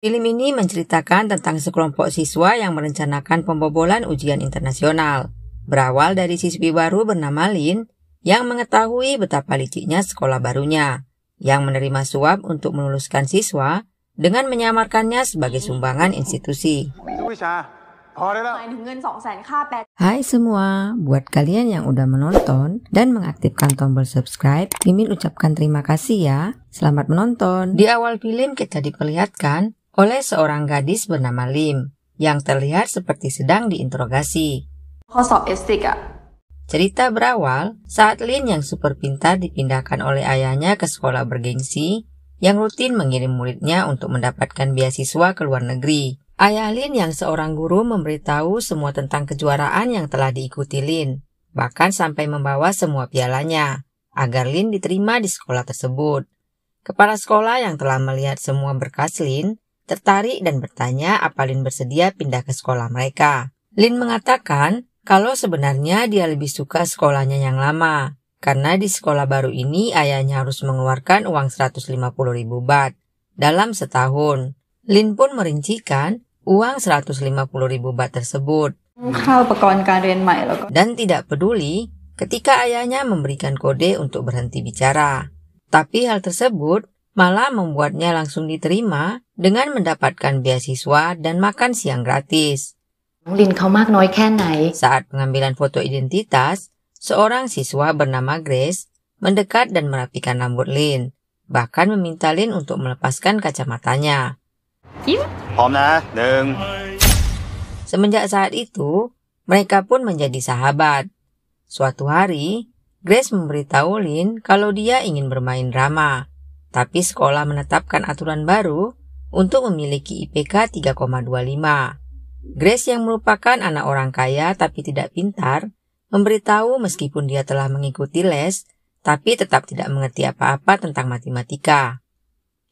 Film ini menceritakan tentang sekelompok siswa yang merencanakan pembobolan ujian internasional. Berawal dari siswi baru bernama Lin yang mengetahui betapa liciknya sekolah barunya, yang menerima suap untuk meluluskan siswa dengan menyamarkannya sebagai sumbangan institusi. Hai semua, buat kalian yang udah menonton dan mengaktifkan tombol subscribe, Mimin ucapkan terima kasih ya. Selamat menonton. Di awal film kita diperlihatkan oleh seorang gadis bernama Lim yang terlihat seperti sedang diinterogasi. Cerita berawal saat Lin yang super pintar dipindahkan oleh ayahnya ke sekolah bergengsi yang rutin mengirim muridnya untuk mendapatkan beasiswa ke luar negeri. Ayah Lin yang seorang guru memberitahu semua tentang kejuaraan yang telah diikuti Lin, bahkan sampai membawa semua pialanya, agar Lin diterima di sekolah tersebut. Kepala sekolah yang telah melihat semua berkas Lin tertarik dan bertanya apa Lin bersedia pindah ke sekolah mereka. Lin mengatakan kalau sebenarnya dia lebih suka sekolahnya yang lama, karena di sekolah baru ini ayahnya harus mengeluarkan uang 150.000 baht dalam setahun. Lin pun merincikan uang 150.000 baht tersebut. Dan tidak peduli ketika ayahnya memberikan kode untuk berhenti bicara. Tapi hal tersebut malah membuatnya langsung diterima dengan mendapatkan beasiswa dan makan siang gratis. Saat pengambilan foto identitas, seorang siswa bernama Grace mendekat dan merapikan rambut Lin, bahkan meminta Lin untuk melepaskan kacamatanya. Semenjak saat itu, mereka pun menjadi sahabat. Suatu hari, Grace memberitahu Lin kalau dia ingin bermain drama, tapi sekolah menetapkan aturan baru untuk memiliki IPK 3,25. Grace yang merupakan anak orang kaya tapi tidak pintar, memberitahu meskipun dia telah mengikuti les, tapi tetap tidak mengerti apa-apa tentang matematika.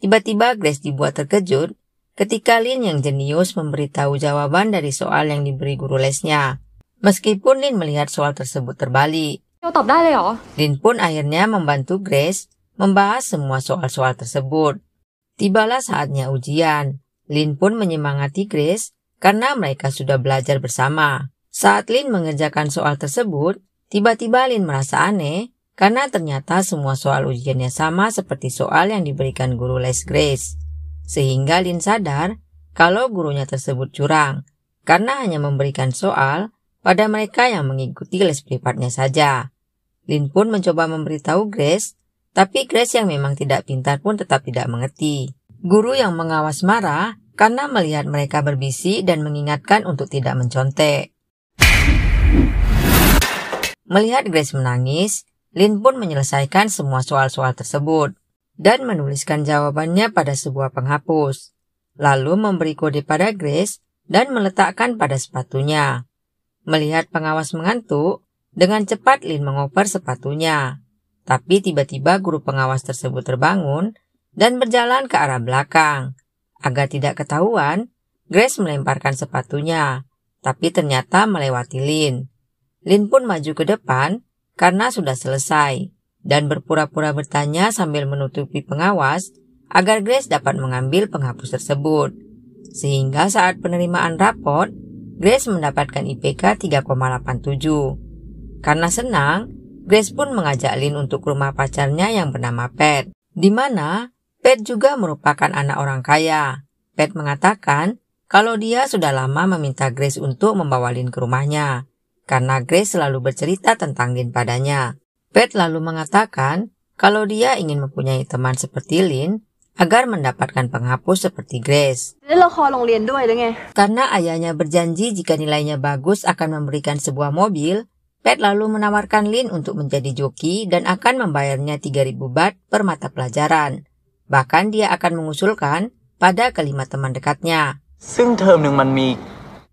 Tiba-tiba Grace dibuat terkejut ketika Lin yang jenius memberitahu jawaban dari soal yang diberi guru lesnya. Meskipun Lin melihat soal tersebut terbalik, Lin pun akhirnya membantu Grace membahas semua soal-soal tersebut. Tibalah saatnya ujian. Lin pun menyemangati Grace karena mereka sudah belajar bersama. Saat Lin mengerjakan soal tersebut, tiba-tiba Lin merasa aneh karena ternyata semua soal ujiannya sama seperti soal yang diberikan guru les Grace. Sehingga Lin sadar kalau gurunya tersebut curang, karena hanya memberikan soal pada mereka yang mengikuti les privatnya saja. Lin pun mencoba memberitahu Grace, tapi Grace yang memang tidak pintar pun tetap tidak mengerti. Guru yang mengawas marah karena melihat mereka berbisik dan mengingatkan untuk tidak mencontek. Melihat Grace menangis, Lin pun menyelesaikan semua soal-soal tersebut dan menuliskan jawabannya pada sebuah penghapus, lalu memberi kode pada Grace dan meletakkan pada sepatunya. Melihat pengawas mengantuk, dengan cepat Lin mengoper sepatunya. Tapi tiba-tiba guru pengawas tersebut terbangun dan berjalan ke arah belakang. Agar tidak ketahuan, Grace melemparkan sepatunya, tapi ternyata melewati Lin. Lin pun maju ke depan karena sudah selesai, dan berpura-pura bertanya sambil menutupi pengawas agar Grace dapat mengambil penghapus tersebut. Sehingga saat penerimaan raport, Grace mendapatkan IPK 3,87. Karena senang, Grace pun mengajak Lin untuk ke rumah pacarnya yang bernama Pat, di mana Pat juga merupakan anak orang kaya. Pat mengatakan kalau dia sudah lama meminta Grace untuk membawa Lin ke rumahnya, karena Grace selalu bercerita tentang Lin padanya. Pat lalu mengatakan kalau dia ingin mempunyai teman seperti Lin agar mendapatkan penghapus seperti Grace. Karena ayahnya berjanji jika nilainya bagus akan memberikan sebuah mobil, Pat lalu menawarkan Lin untuk menjadi joki dan akan membayarnya 3.000 baht per mata pelajaran. Bahkan dia akan mengusulkan pada kelima teman dekatnya.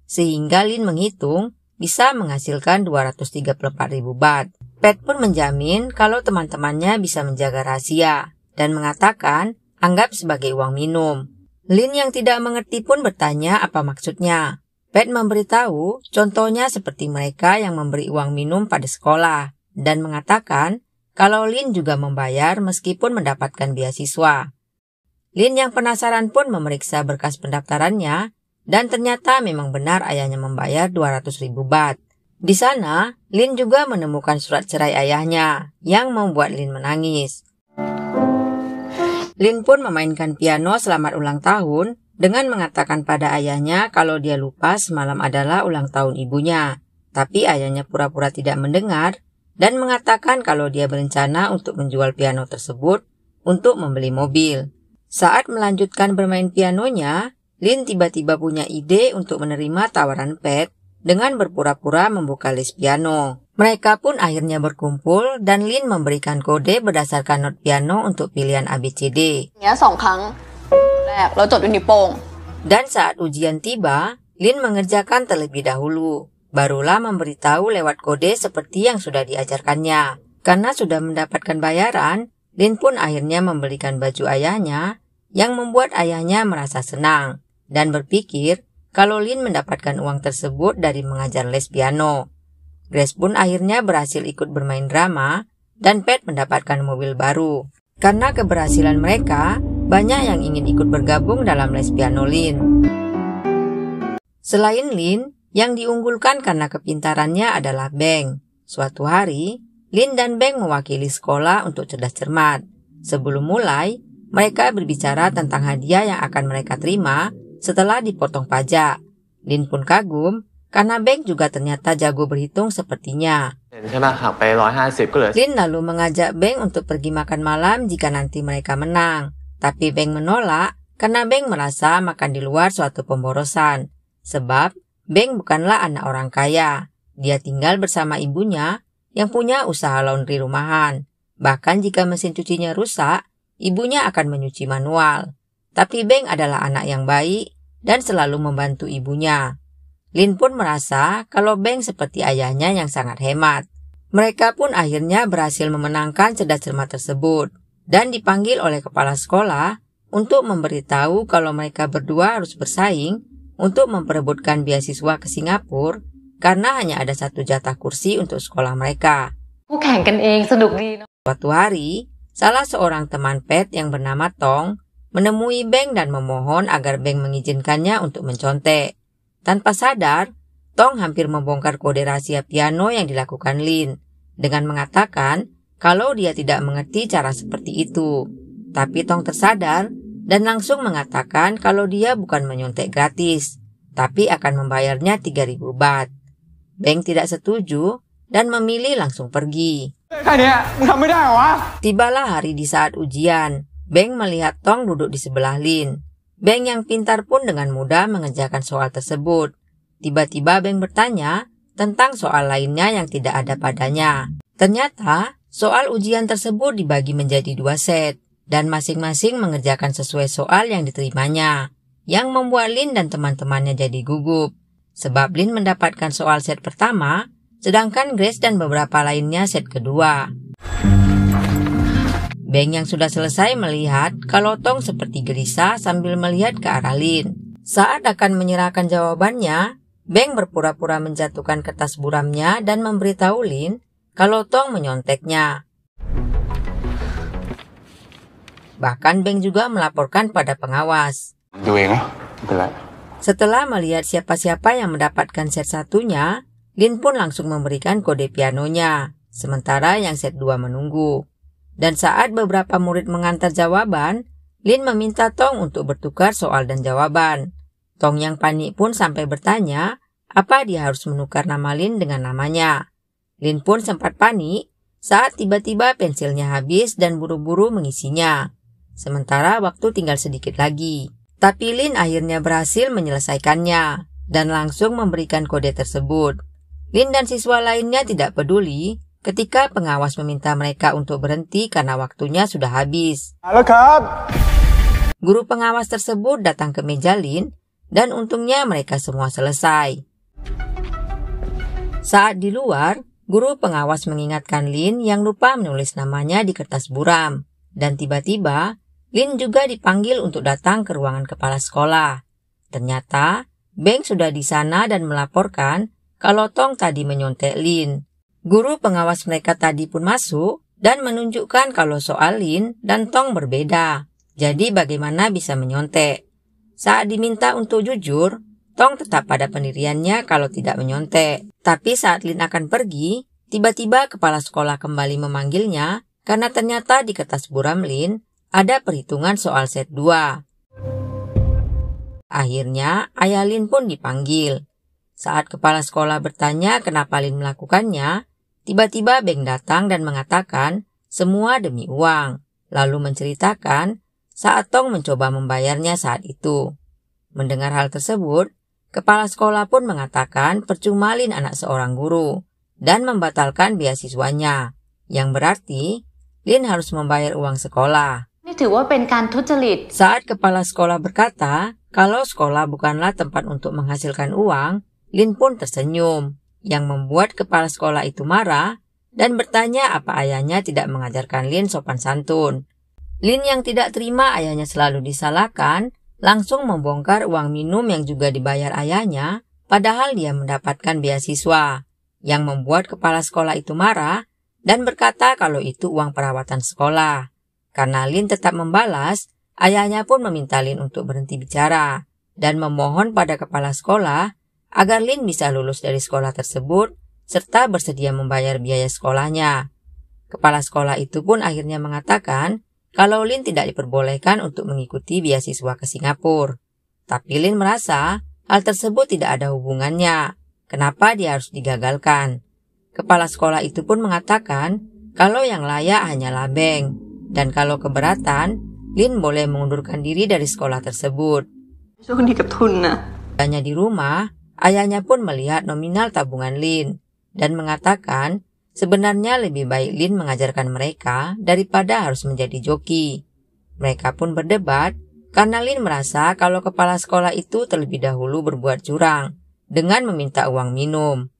Sehingga Lin menghitung bisa menghasilkan 234.000 baht. Pat pun menjamin kalau teman-temannya bisa menjaga rahasia dan mengatakan anggap sebagai uang minum. Lin yang tidak mengerti pun bertanya apa maksudnya. Pat memberitahu contohnya seperti mereka yang memberi uang minum pada sekolah dan mengatakan kalau Lin juga membayar meskipun mendapatkan beasiswa. Lin yang penasaran pun memeriksa berkas pendaftarannya dan ternyata memang benar ayahnya membayar 200.000 baht. Di sana, Lin juga menemukan surat cerai ayahnya yang membuat Lin menangis. Lin pun memainkan piano selamat ulang tahun dengan mengatakan pada ayahnya kalau dia lupa semalam adalah ulang tahun ibunya. Tapi ayahnya pura-pura tidak mendengar dan mengatakan kalau dia berencana untuk menjual piano tersebut untuk membeli mobil. Saat melanjutkan bermain pianonya, Lin tiba-tiba punya ide untuk menerima tawaran Pat dengan berpura-pura membuka les piano. Mereka pun akhirnya berkumpul dan Lin memberikan kode berdasarkan not piano untuk pilihan ABCD. Dan saat ujian tiba, Lin mengerjakan terlebih dahulu. Barulah memberitahu lewat kode seperti yang sudah diajarkannya. Karena sudah mendapatkan bayaran, Lin pun akhirnya membelikan baju ayahnya yang membuat ayahnya merasa senang dan berpikir kalau Lin mendapatkan uang tersebut dari mengajar les piano. Grace pun akhirnya berhasil ikut bermain drama dan Pat mendapatkan mobil baru. Karena keberhasilan mereka, banyak yang ingin ikut bergabung dalam les piano Lin. Selain Lin, yang diunggulkan karena kepintarannya adalah Beng. Suatu hari, Lin dan Beng mewakili sekolah untuk cerdas cermat. Sebelum mulai, mereka berbicara tentang hadiah yang akan mereka terima setelah dipotong pajak. Lin pun kagum karena Beng juga ternyata jago berhitung sepertinya. Lin lalu mengajak Beng untuk pergi makan malam jika nanti mereka menang. Tapi Beng menolak karena Beng merasa makan di luar suatu pemborosan. Sebab Beng bukanlah anak orang kaya. Dia tinggal bersama ibunya yang punya usaha laundry rumahan. Bahkan jika mesin cucinya rusak, ibunya akan menyuci manual. Tapi Beng adalah anak yang baik dan selalu membantu ibunya. Lin pun merasa kalau Beng seperti ayahnya yang sangat hemat. Mereka pun akhirnya berhasil memenangkan cerdas cermat tersebut dan dipanggil oleh kepala sekolah untuk memberitahu kalau mereka berdua harus bersaing untuk memperebutkan beasiswa ke Singapura karena hanya ada satu jatah kursi untuk sekolah mereka. Suatu hari, salah seorang teman Pat yang bernama Tong menemui Beng dan memohon agar Beng mengizinkannya untuk mencontek. Tanpa sadar, Tong hampir membongkar kode rahasia piano yang dilakukan Lin dengan mengatakan kalau dia tidak mengerti cara seperti itu. Tapi Tong tersadar dan langsung mengatakan kalau dia bukan menyontek gratis, tapi akan membayarnya 3.000 baht. Beng tidak setuju dan memilih langsung pergi. Tibalah hari di saat ujian. Beng melihat Tong duduk di sebelah Lin. Beng yang pintar pun dengan mudah mengerjakan soal tersebut. Tiba-tiba Beng bertanya tentang soal lainnya yang tidak ada padanya. Ternyata soal ujian tersebut dibagi menjadi 2 set dan masing-masing mengerjakan sesuai soal yang diterimanya, yang membuat Lin dan teman-temannya jadi gugup. Sebab Lin mendapatkan soal set pertama, sedangkan Grace dan beberapa lainnya set kedua. Beng yang sudah selesai melihat kalau Tong seperti gelisah sambil melihat ke arah Lin. Saat akan menyerahkan jawabannya, Beng berpura-pura menjatuhkan kertas buramnya dan memberitahu Lin kalau Tong menyonteknya. Bahkan Beng juga melaporkan pada pengawas. Setelah melihat siapa-siapa yang mendapatkan set satunya, Lin pun langsung memberikan kode pianonya, sementara yang set 2 menunggu. Dan saat beberapa murid mengantar jawaban, Lin meminta Tong untuk bertukar soal dan jawaban. Tong yang panik pun sampai bertanya apa dia harus menukar nama Lin dengan namanya. Lin pun sempat panik saat tiba-tiba pensilnya habis dan buru-buru mengisinya. Sementara waktu tinggal sedikit lagi. Tapi Lin akhirnya berhasil menyelesaikannya dan langsung memberikan kode tersebut. Lin dan siswa lainnya tidak peduli ketika pengawas meminta mereka untuk berhenti karena waktunya sudah habis. Halo Kak. Guru pengawas tersebut datang ke meja Lin dan untungnya mereka semua selesai. Saat di luar, guru pengawas mengingatkan Lin yang lupa menulis namanya di kertas buram. Dan tiba-tiba, Lin juga dipanggil untuk datang ke ruangan kepala sekolah. Ternyata, Beng sudah di sana dan melaporkan kalau Tong tadi menyontek Lin. Guru pengawas mereka tadi pun masuk dan menunjukkan kalau soal Lin dan Tong berbeda. Jadi bagaimana bisa menyontek? Saat diminta untuk jujur, Tong tetap pada pendiriannya kalau tidak menyontek. Tapi saat Lin akan pergi, tiba-tiba kepala sekolah kembali memanggilnya karena ternyata di kertas buram Lin ada perhitungan soal set 2. Akhirnya ayah Lin pun dipanggil. Saat kepala sekolah bertanya kenapa Lin melakukannya, tiba-tiba Beng datang dan mengatakan semua demi uang, lalu menceritakan saat Tong mencoba membayarnya saat itu. Mendengar hal tersebut, kepala sekolah pun mengatakan percuma Lin anak seorang guru dan membatalkan beasiswanya, yang berarti Lin harus membayar uang sekolah. Saat kepala sekolah berkata kalau sekolah bukanlah tempat untuk menghasilkan uang, Lin pun tersenyum, yang membuat kepala sekolah itu marah dan bertanya apa ayahnya tidak mengajarkan Lin sopan santun. Lin yang tidak terima ayahnya selalu disalahkan, langsung membongkar uang minum yang juga dibayar ayahnya, padahal dia mendapatkan beasiswa, yang membuat kepala sekolah itu marah dan berkata kalau itu uang perawatan sekolah. Karena Lin tetap membalas, ayahnya pun meminta Lin untuk berhenti bicara dan memohon pada kepala sekolah agar Lin bisa lulus dari sekolah tersebut serta bersedia membayar biaya sekolahnya. Kepala sekolah itu pun akhirnya mengatakan kalau Lin tidak diperbolehkan untuk mengikuti beasiswa ke Singapura. Tapi Lin merasa hal tersebut tidak ada hubungannya. Kenapa dia harus digagalkan? Kepala sekolah itu pun mengatakan kalau yang layak hanyalah Beng, dan kalau keberatan, Lin boleh mengundurkan diri dari sekolah tersebut. Hanya di rumah, ayahnya pun melihat nominal tabungan Lin dan mengatakan sebenarnya lebih baik Lin mengajarkan mereka daripada harus menjadi joki. Mereka pun berdebat karena Lin merasa kalau kepala sekolah itu terlebih dahulu berbuat curang dengan meminta uang minum.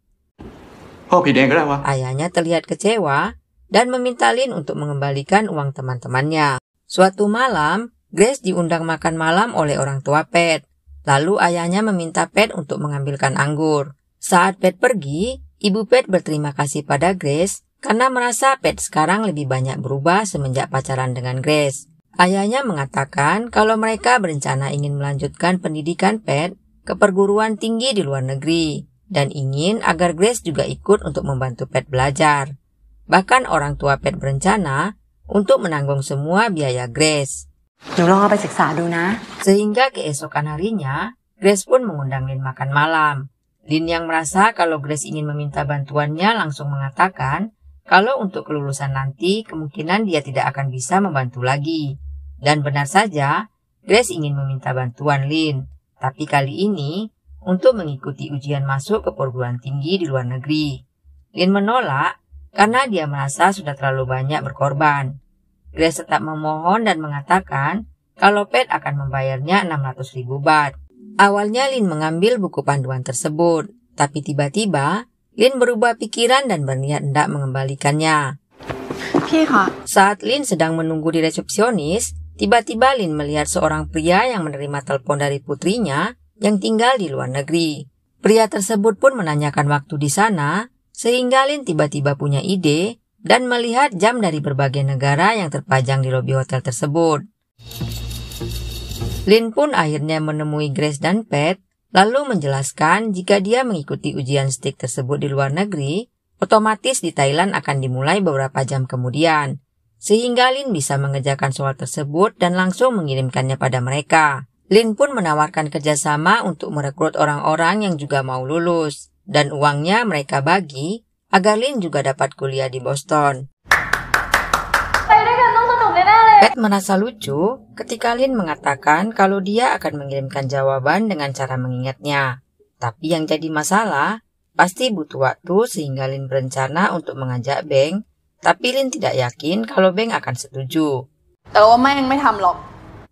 Ayahnya terlihat kecewa dan meminta Lin untuk mengembalikan uang teman-temannya. Suatu malam, Grace diundang makan malam oleh orang tua Pat. Lalu ayahnya meminta Pat untuk mengambilkan anggur. Saat Pat pergi, Ibu Pat berterima kasih pada Grace karena merasa Pat sekarang lebih banyak berubah semenjak pacaran dengan Grace. Ayahnya mengatakan kalau mereka berencana ingin melanjutkan pendidikan Pat ke perguruan tinggi di luar negeri dan ingin agar Grace juga ikut untuk membantu Pat belajar. Bahkan orang tua Pat berencana untuk menanggung semua biaya Grace. Sehingga keesokan harinya, Grace pun mengundang Lin makan malam. Lin yang merasa kalau Grace ingin meminta bantuannya langsung mengatakan kalau untuk kelulusan nanti kemungkinan dia tidak akan bisa membantu lagi. Dan benar saja, Grace ingin meminta bantuan Lin, tapi kali ini untuk mengikuti ujian masuk ke perguruan tinggi di luar negeri. Lin menolak karena dia merasa sudah terlalu banyak berkorban. Grace tetap memohon dan mengatakan kalau Pat akan membayarnya 600.000 baht. Awalnya Lin mengambil buku panduan tersebut, tapi tiba-tiba Lin berubah pikiran dan berniat hendak mengembalikannya. Saat Lin sedang menunggu di resepsionis, tiba-tiba Lin melihat seorang pria yang menerima telepon dari putrinya yang tinggal di luar negeri. Pria tersebut pun menanyakan waktu di sana, sehingga Lin tiba-tiba punya ide dan melihat jam dari berbagai negara yang terpajang di lobi hotel tersebut. Lin pun akhirnya menemui Grace dan Pat, lalu menjelaskan jika dia mengikuti ujian STIK tersebut di luar negeri, otomatis di Thailand akan dimulai beberapa jam kemudian, sehingga Lin bisa mengerjakan soal tersebut dan langsung mengirimkannya pada mereka. Lin pun menawarkan kerjasama untuk merekrut orang-orang yang juga mau lulus, dan uangnya mereka bagi agar Lin juga dapat kuliah di Boston. Pat merasa lucu ketika Lin mengatakan kalau dia akan mengirimkan jawaban dengan cara mengingatnya. Tapi yang jadi masalah, pasti butuh waktu sehingga Lin berencana untuk mengajak Beng, tapi Lin tidak yakin kalau Beng akan setuju.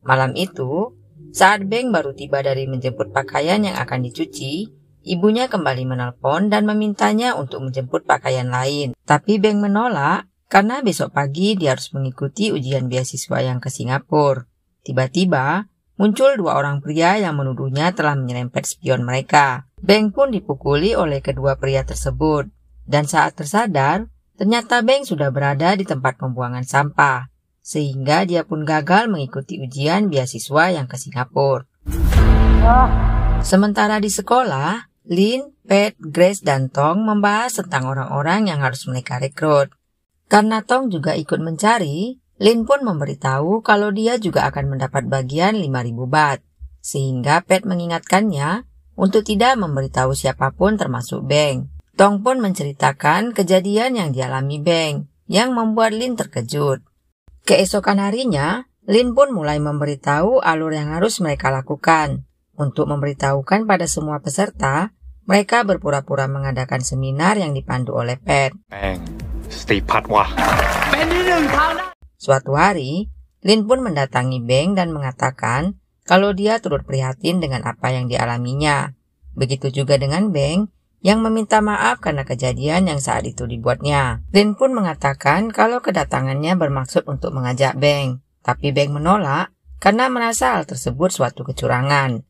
Malam itu, saat Beng baru tiba dari menjemput pakaian yang akan dicuci, ibunya kembali menelpon dan memintanya untuk menjemput pakaian lain. Tapi Beng menolak karena besok pagi dia harus mengikuti ujian beasiswa yang ke Singapura. Tiba-tiba muncul dua orang pria yang menuduhnya telah menyerempet spion mereka. Beng pun dipukuli oleh kedua pria tersebut. Dan saat tersadar, ternyata Beng sudah berada di tempat pembuangan sampah. sehingga dia pun gagal mengikuti ujian beasiswa yang ke Singapura. Sementara di sekolah, Lin, Pat, Grace, dan Tong membahas tentang orang-orang yang harus mereka rekrut. Karena Tong juga ikut mencari, Lin pun memberitahu kalau dia juga akan mendapat bagian 5.000 baht, sehingga Pat mengingatkannya untuk tidak memberitahu siapapun termasuk Beng. Tong pun menceritakan kejadian yang dialami Beng, yang membuat Lin terkejut. Keesokan harinya, Lin pun mulai memberitahu alur yang harus mereka lakukan. Untuk memberitahukan pada semua peserta, mereka berpura-pura mengadakan seminar yang dipandu oleh Pat. Suatu hari, Lin pun mendatangi Beng dan mengatakan kalau dia turut prihatin dengan apa yang dialaminya. Begitu juga dengan Beng, yang meminta maaf karena kejadian yang saat itu dibuatnya. Lin pun mengatakan kalau kedatangannya bermaksud untuk mengajak Beng, tapi Beng menolak karena merasa hal tersebut suatu kecurangan.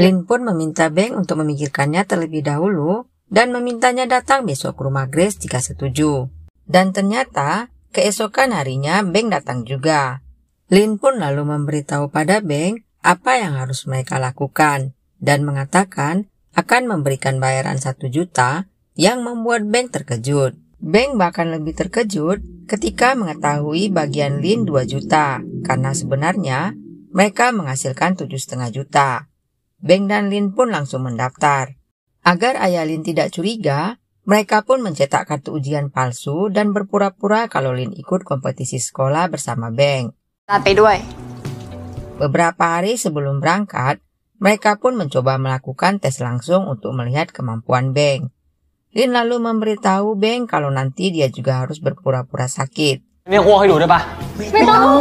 Lin pun meminta Beng untuk memikirkannya terlebih dahulu dan memintanya datang besok ke rumah Grace jika setuju. Dan ternyata keesokan harinya Beng datang juga. Lin pun lalu memberitahu pada Beng apa yang harus mereka lakukan dan mengatakan akan memberikan bayaran 1 juta yang membuat Beng terkejut. Beng bahkan lebih terkejut ketika mengetahui bagian Lin 2 juta karena sebenarnya mereka menghasilkan 7,5 juta. Beng dan Lin pun langsung mendaftar. Agar ayah Lin tidak curiga, mereka pun mencetak kartu ujian palsu dan berpura-pura kalau Lin ikut kompetisi sekolah bersama Beng. Beberapa hari sebelum berangkat, mereka pun mencoba melakukan tes langsung untuk melihat kemampuan Beng. Lin lalu memberitahu Beng kalau nanti dia juga harus berpura-pura sakit.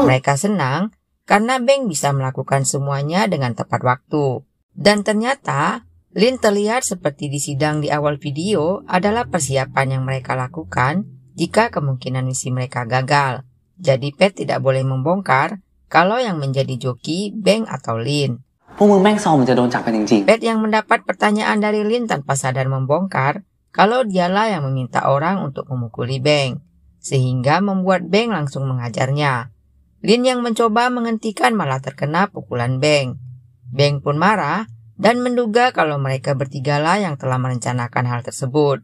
Mereka senang karena Beng bisa melakukan semuanya dengan tepat waktu. Dan ternyata, Lin terlihat seperti di sidang di awal video adalah persiapan yang mereka lakukan jika kemungkinan misi mereka gagal. Jadi Pat tidak boleh membongkar kalau yang menjadi joki Beng atau Lin. Pat yang mendapat pertanyaan dari Lin tanpa sadar membongkar kalau dialah yang meminta orang untuk memukuli Beng, sehingga membuat Beng langsung mengajarnya. Lin yang mencoba menghentikan malah terkena pukulan Beng. Beng pun marah dan menduga kalau mereka bertigalah yang telah merencanakan hal tersebut.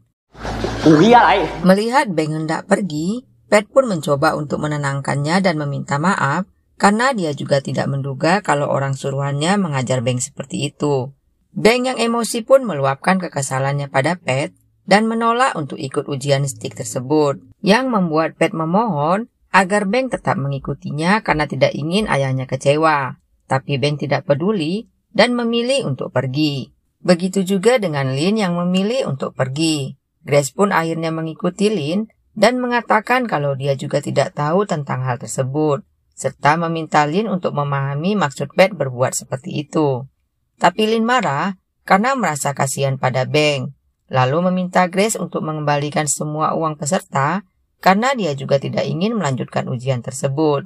Melihat Beng hendak pergi, Pat pun mencoba untuk menenangkannya dan meminta maaf karena dia juga tidak menduga kalau orang suruhannya mengajar Beng seperti itu. Beng yang emosi pun meluapkan kekesalannya pada Pat dan menolak untuk ikut ujian stick tersebut, yang membuat Pat memohon agar Beng tetap mengikutinya karena tidak ingin ayahnya kecewa. Tapi Beng tidak peduli dan memilih untuk pergi. Begitu juga dengan Lin yang memilih untuk pergi. Grace pun akhirnya mengikuti Lin dan mengatakan kalau dia juga tidak tahu tentang hal tersebut, serta meminta Lin untuk memahami maksud Pat berbuat seperti itu. Tapi Lin marah karena merasa kasihan pada Beng, lalu meminta Grace untuk mengembalikan semua uang peserta karena dia juga tidak ingin melanjutkan ujian tersebut.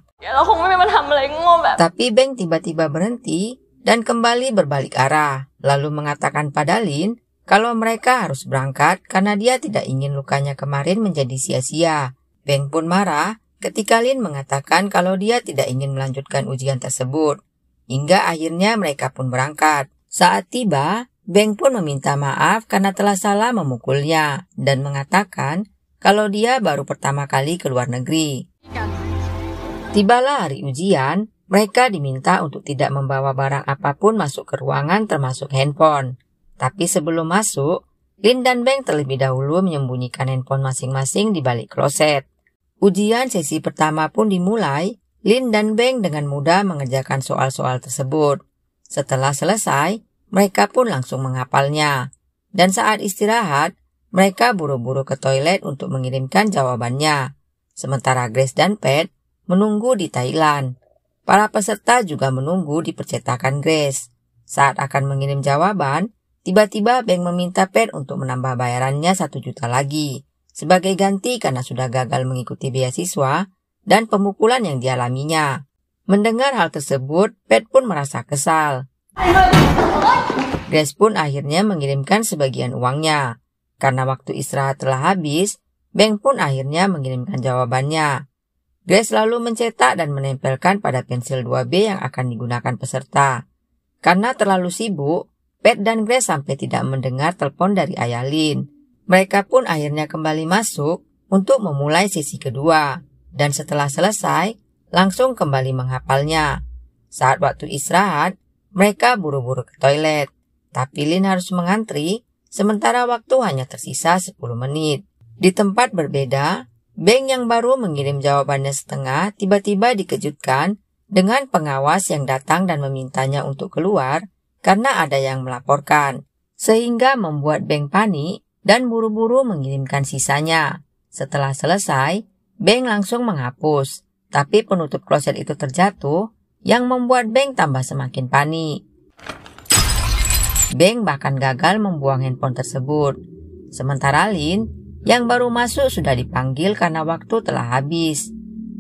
Tapi Beng tiba-tiba berhenti dan kembali berbalik arah, lalu mengatakan pada Lin kalau mereka harus berangkat karena dia tidak ingin lukanya kemarin menjadi sia-sia. Beng pun marah ketika Lin mengatakan kalau dia tidak ingin melanjutkan ujian tersebut. Hingga akhirnya mereka pun berangkat. Saat tiba, Beng pun meminta maaf karena telah salah memukulnya dan mengatakan kalau dia baru pertama kali ke luar negeri. Tibalah hari ujian, mereka diminta untuk tidak membawa barang apapun masuk ke ruangan termasuk handphone. Tapi sebelum masuk, Lin dan Beng terlebih dahulu menyembunyikan handphone masing-masing di balik kloset. Ujian sesi pertama pun dimulai, Lin dan Beng dengan mudah mengerjakan soal-soal tersebut. Setelah selesai, mereka pun langsung menghafalnya. Dan saat istirahat, mereka buru-buru ke toilet untuk mengirimkan jawabannya. Sementara Grace dan Pat menunggu di Thailand. Para peserta juga menunggu di percetakan Grace. Saat akan mengirim jawaban, tiba-tiba Beng meminta Pat untuk menambah bayarannya 1 juta lagi. Sebagai ganti karena sudah gagal mengikuti beasiswa dan pemukulan yang dialaminya. Mendengar hal tersebut, Pat pun merasa kesal. Grace pun akhirnya mengirimkan sebagian uangnya. Karena waktu istirahat telah habis, Beng pun akhirnya mengirimkan jawabannya. Grace lalu mencetak dan menempelkan pada pensil 2B yang akan digunakan peserta. Karena terlalu sibuk, Pat dan Grace sampai tidak mendengar telepon dari ayah Lynn. Mereka pun akhirnya kembali masuk untuk memulai sesi kedua. Dan setelah selesai, langsung kembali menghafalnya. Saat waktu istirahat, mereka buru-buru ke toilet. Tapi Lynn harus mengantri, sementara waktu hanya tersisa 10 menit. Di tempat berbeda, Beng yang baru mengirim jawabannya setengah tiba-tiba dikejutkan dengan pengawas yang datang dan memintanya untuk keluar karena ada yang melaporkan. Sehingga membuat Beng panik dan buru-buru mengirimkan sisanya. Setelah selesai, Beng langsung menghapus, tapi penutup kloset itu terjatuh yang membuat Beng tambah semakin panik. Beng bahkan gagal membuang handphone tersebut. Sementara Lynn yang baru masuk sudah dipanggil karena waktu telah habis.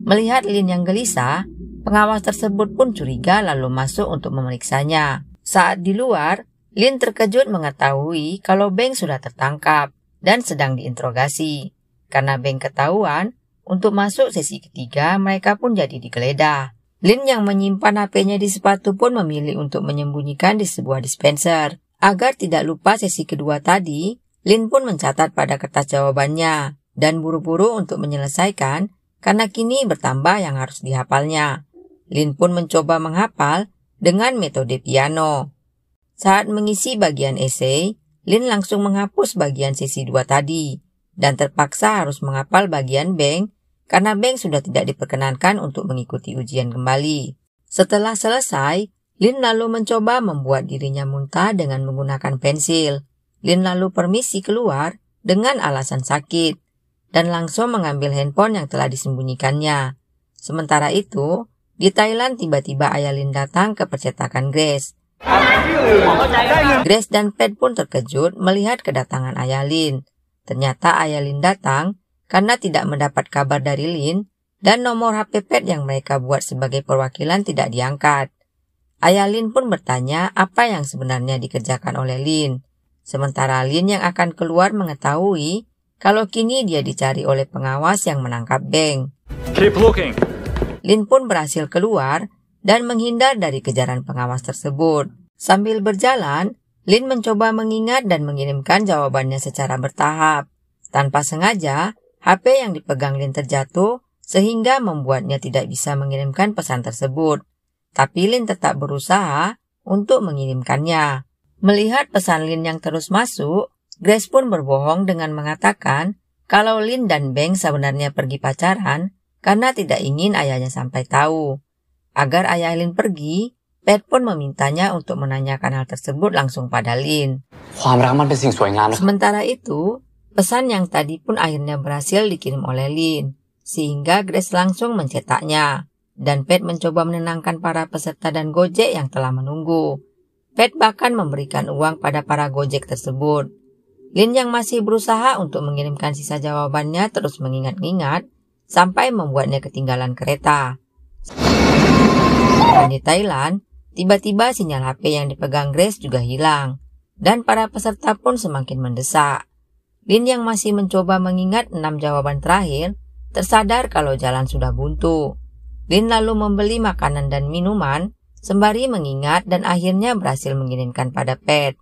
Melihat Lynn yang gelisah, pengawas tersebut pun curiga lalu masuk untuk memeriksanya. Saat di luar, Lynn terkejut mengetahui kalau Beng sudah tertangkap dan sedang diinterogasi. Karena Beng ketahuan, untuk masuk sesi ketiga mereka pun jadi digeledah. Lynn yang menyimpan HP-nya di sepatu pun memilih untuk menyembunyikan di sebuah dispenser. Agar tidak lupa sesi kedua tadi, Lynn pun mencatat pada kertas jawabannya dan buru-buru untuk menyelesaikan karena kini bertambah yang harus dihafalnya. Lynn pun mencoba menghafal dengan metode piano. Saat mengisi bagian esai, Lynn langsung menghapus bagian sesi 2 tadi dan terpaksa harus menghafal bagian Beng karena Beng sudah tidak diperkenankan untuk mengikuti ujian kembali. Setelah selesai, Lynn lalu mencoba membuat dirinya muntah dengan menggunakan pensil. Lynn lalu permisi keluar dengan alasan sakit dan langsung mengambil handphone yang telah disembunyikannya. Sementara itu, di Thailand tiba-tiba ayah Lynn datang ke percetakan Grace. Grace dan Pat pun terkejut melihat kedatangan ayah Lynn. Ternyata ayah Lynn datang karena tidak mendapat kabar dari Lynn dan nomor HP Pat yang mereka buat sebagai perwakilan tidak diangkat. Ayah Lynn pun bertanya apa yang sebenarnya dikerjakan oleh Lynn. Sementara Lynn yang akan keluar mengetahui kalau kini dia dicari oleh pengawas yang menangkap Beng. Keep looking. Lynn pun berhasil keluar dan menghindar dari kejaran pengawas tersebut. Sambil berjalan, Lynn mencoba mengingat dan mengirimkan jawabannya secara bertahap. Tanpa sengaja, HP yang dipegang Lynn terjatuh sehingga membuatnya tidak bisa mengirimkan pesan tersebut. Tapi Lynn tetap berusaha untuk mengirimkannya. Melihat pesan Lynn yang terus masuk, Grace pun berbohong dengan mengatakan kalau Lynn dan Beng sebenarnya pergi pacaran karena tidak ingin ayahnya sampai tahu. Agar ayah Lynn pergi, Pat pun memintanya untuk menanyakan hal tersebut langsung pada Lynn. Sementara itu, pesan yang tadi pun akhirnya berhasil dikirim oleh Lynn, sehingga Grace langsung mencetaknya. Dan Pat mencoba menenangkan para peserta dan Gojek yang telah menunggu. Pat bahkan memberikan uang pada para Gojek tersebut. Lynn yang masih berusaha untuk mengirimkan sisa jawabannya terus mengingat-ingat sampai membuatnya ketinggalan kereta. Dan di Thailand, tiba-tiba sinyal HP yang dipegang Grace juga hilang. Dan para peserta pun semakin mendesak. Lynn yang masih mencoba mengingat 6 jawaban terakhir, tersadar kalau jalan sudah buntu. Lynn lalu membeli makanan dan minuman, sembari mengingat dan akhirnya berhasil mengirimkan pada Pat.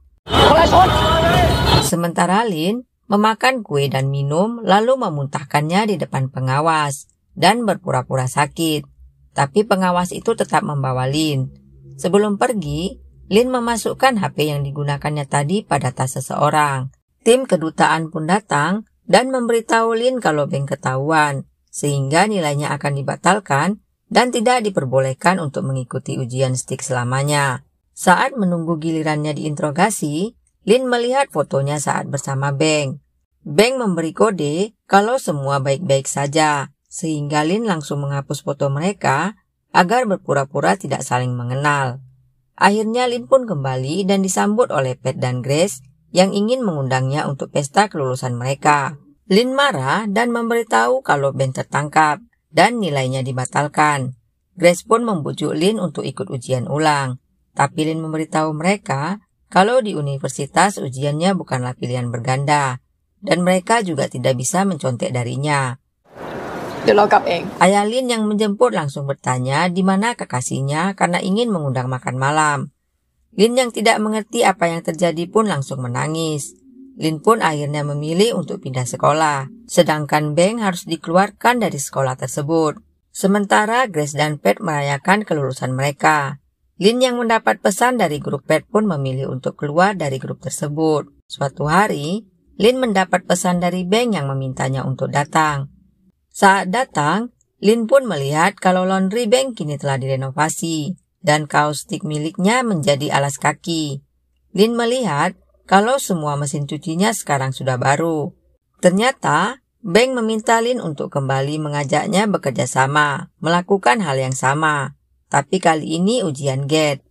Sementara Lynn memakan kue dan minum lalu memuntahkannya di depan pengawas dan berpura-pura sakit. Tapi pengawas itu tetap membawa Lynn. Sebelum pergi, Lynn memasukkan HP yang digunakannya tadi pada tas seseorang. Tim kedutaan pun datang dan memberitahu Lynn kalau Beng ketahuan, sehingga nilainya akan dibatalkan dan tidak diperbolehkan untuk mengikuti ujian STIK selamanya. Saat menunggu gilirannya diinterogasi, Lynn melihat fotonya saat bersama Beng. Beng memberi kode kalau semua baik-baik saja, sehingga Lynn langsung menghapus foto mereka agar berpura-pura tidak saling mengenal. Akhirnya Lynn pun kembali dan disambut oleh Pat dan Grace yang ingin mengundangnya untuk pesta kelulusan mereka. Lynn marah dan memberitahu kalau Beng tertangkap dan nilainya dibatalkan. Grace pun membujuk Lynn untuk ikut ujian ulang. Tapi Lynn memberitahu mereka kalau di universitas ujiannya bukanlah pilihan berganda dan mereka juga tidak bisa mencontek darinya. Ayah Lin yang menjemput langsung bertanya di mana kekasihnya karena ingin mengundang makan malam. Lin yang tidak mengerti apa yang terjadi pun langsung menangis. Lin pun akhirnya memilih untuk pindah sekolah, sedangkan Beng harus dikeluarkan dari sekolah tersebut. Sementara Grace dan Pat merayakan kelulusan mereka. Lin yang mendapat pesan dari grup Pat pun memilih untuk keluar dari grup tersebut. Suatu hari, Lin mendapat pesan dari Beng yang memintanya untuk datang. Saat datang, Lin pun melihat kalau laundry Beng kini telah direnovasi dan kaos stick miliknya menjadi alas kaki. Lin melihat kalau semua mesin cucinya sekarang sudah baru. Ternyata, Beng meminta Lin untuk kembali mengajaknya bekerja sama, melakukan hal yang sama. Tapi kali ini ujian GATE.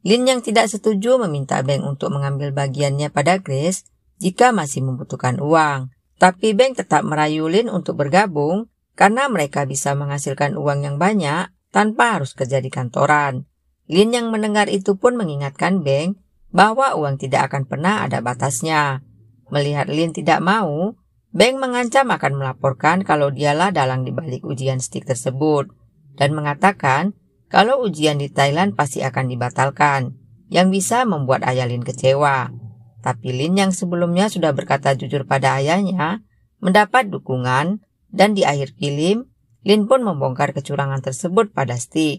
Lin yang tidak setuju meminta Beng untuk mengambil bagiannya pada Grace jika masih membutuhkan uang. Tapi Beng tetap merayu Lin untuk bergabung karena mereka bisa menghasilkan uang yang banyak tanpa harus kerja di kantoran. Lin yang mendengar itu pun mengingatkan Beng bahwa uang tidak akan pernah ada batasnya. Melihat Lin tidak mau, Beng mengancam akan melaporkan kalau dialah dalang di balik ujian stick tersebut dan mengatakan kalau ujian di Thailand pasti akan dibatalkan, yang bisa membuat ayah Lin kecewa. Tapi Lin yang sebelumnya sudah berkata jujur pada ayahnya, mendapat dukungan, dan di akhir film, Lin pun membongkar kecurangan tersebut pada stick.